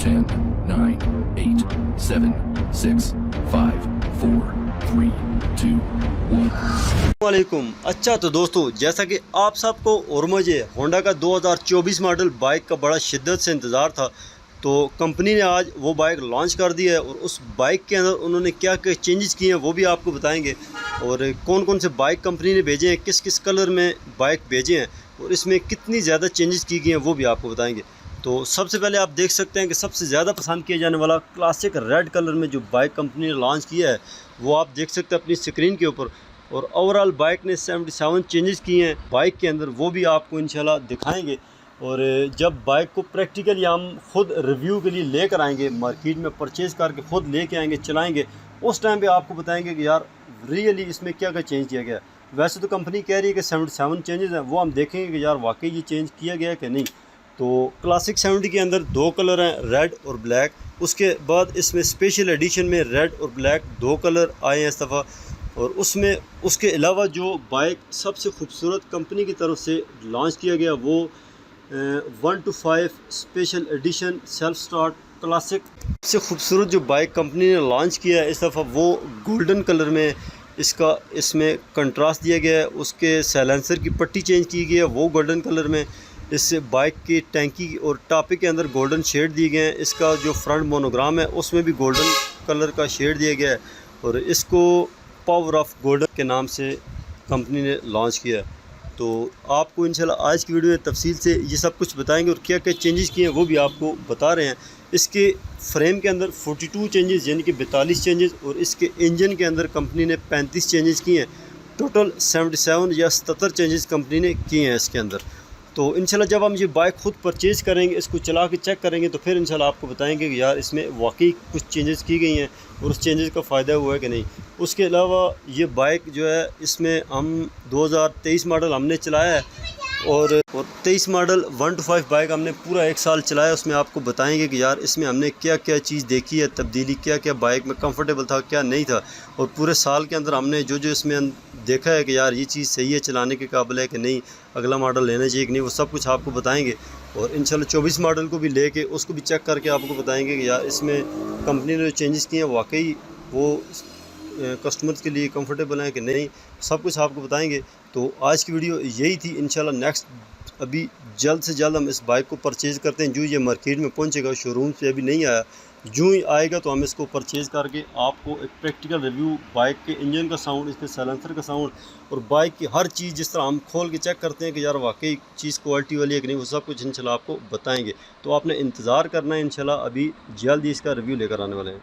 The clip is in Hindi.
10, 9, 8, 7, 6, 5, 4, 3, 2, 1. वालेकुम। अच्छा तो दोस्तों, जैसा कि आप सबको और मुझे होंडा का 2024 मॉडल बाइक का बड़ा शिद्दत से इंतज़ार था, तो कंपनी ने आज वो बाइक लॉन्च कर दी है और उस बाइक के अंदर उन्होंने क्या क्या चेंजेस किए हैं वो भी आपको बताएंगे, और कौन कौन से बाइक कंपनी ने भेजे हैं, किस किस कलर में बाइक भेजे हैं और इसमें कितनी ज़्यादा चेंजेस की गई हैं वो भी आपको बताएंगे। तो सबसे पहले आप देख सकते हैं कि सबसे ज़्यादा पसंद किया जाने वाला क्लासिक रेड कलर में जो बाइक कंपनी ने लॉन्च किया है वो आप देख सकते हैं अपनी स्क्रीन के ऊपर। और ओवरऑल बाइक ने 77 चेंजेस किए हैं बाइक के अंदर, वो भी आपको इंशाल्लाह दिखाएंगे। और जब बाइक को प्रैक्टिकली हम खुद रिव्यू के लिए लेकर आएंगे, मार्केट में परचेज़ करके ख़ुद लेके आएंगे, चलाएंगे, उस टाइम पे आपको बताएंगे कि यार रियली इसमें क्या क्या चेंज किया गया है। वैसे तो कंपनी कह रही है कि 77 चेंजेस हैं, वो हम देखेंगे कि यार वाकई ये चेंज किया गया है कि नहीं। तो क्लासिक 70 के अंदर दो कलर हैं, रेड और ब्लैक। उसके बाद इसमें स्पेशल एडिशन में रेड और ब्लैक दो कलर आए हैं इस दफ़ा। और उसमें उसके अलावा जो बाइक सबसे खूबसूरत कंपनी की तरफ से लॉन्च किया गया वो 1 to 5 special edition self start classic. सबसे खूबसूरत जो बाइक कंपनी ने लॉन्च किया है इस दफ़ा वो गोल्डन कलर में, इसमें कंट्रास्ट दिया गया है। उसके साइलेंसर की पट्टी चेंज की गई है, वो गोल्डन कलर में। इस बाइक की टैंकी और टापे के अंदर गोल्डन शेड दिए गए हैं। इसका जो फ्रंट मोनोग्राम है उसमें भी गोल्डन कलर का शेड दिया गया है और इसको पावर ऑफ गोल्डन के नाम से कंपनी ने लॉन्च किया है। तो आपको इंशाल्लाह आज की वीडियो में तफसील से ये सब कुछ बताएंगे और क्या क्या चेंजेस किए हैं वो भी आपको बता रहे हैं। इसके फ्रेम के अंदर 42 चेंजेस यानी कि 42 चेंजेस, और इसके इंजन के अंदर कंपनी ने 35 चेंजेस किए हैं। टोटल 77 या 77 चेंजेस कंपनी ने किए हैं इसके अंदर। तो इंशाल्लाह जब हम ये बाइक ख़ुद परचेज़ करेंगे, इसको चला के चेक करेंगे, तो फिर इंशाल्लाह आपको बताएंगे कि यार इसमें वाकई कुछ चेंजेस की गई हैं और उस चेंजेस का फ़ायदा हुआ है कि नहीं। उसके अलावा ये बाइक जो है इसमें हम 2023 मॉडल हमने चलाया है और 23 मॉडल 1 to 5 बाइक हमने पूरा 1 साल चलाया। उसमें आपको बताएंगे कि यार इसमें हमने क्या क्या चीज़ देखी है, तब्दीली क्या क्या बाइक में कंफर्टेबल था, क्या नहीं था, और पूरे साल के अंदर हमने जो जो इसमें देखा है कि यार ये चीज़ सही है, चलाने के काबिल है कि नहीं, अगला मॉडल लेना चाहिए कि नहीं, वो सब कुछ आपको बताएंगे। और इंशाल्लाह 24 मॉडल को भी लेके उसको भी चेक करके आपको बताएंगे कि यार इसमें कंपनी ने जो चेंजेस किए हैं वाकई वो कस्टमर्स के लिए कंफर्टेबल हैं कि नहीं, सब कुछ आपको बताएंगे। तो आज की वीडियो यही थी। इंशाल्लाह नेक्स्ट अभी जल्द से जल्द हम इस बाइक को परचेज़ करते हैं। जो ये मार्केट में पहुंचेगा, शोरूम से अभी नहीं आया, जो ही आएगा तो हम इसको परचेज़ करके आपको एक प्रैक्टिकल रिव्यू, बाइक के इंजन का साउंड, इसके साइलेंसर का साउंड और बाइक की हर चीज़ जिस तरह हम खोल के चेक करते हैं कि यार वाकई चीज़ क्वालिटी वाली है कि नहीं, वो सब कुछ इंशाल्लाह आपको बताएंगे। तो आपने इंतज़ार करना है, इंशाल्लाह अभी जल्द ही इसका रिव्यू लेकर आने वाले हैं।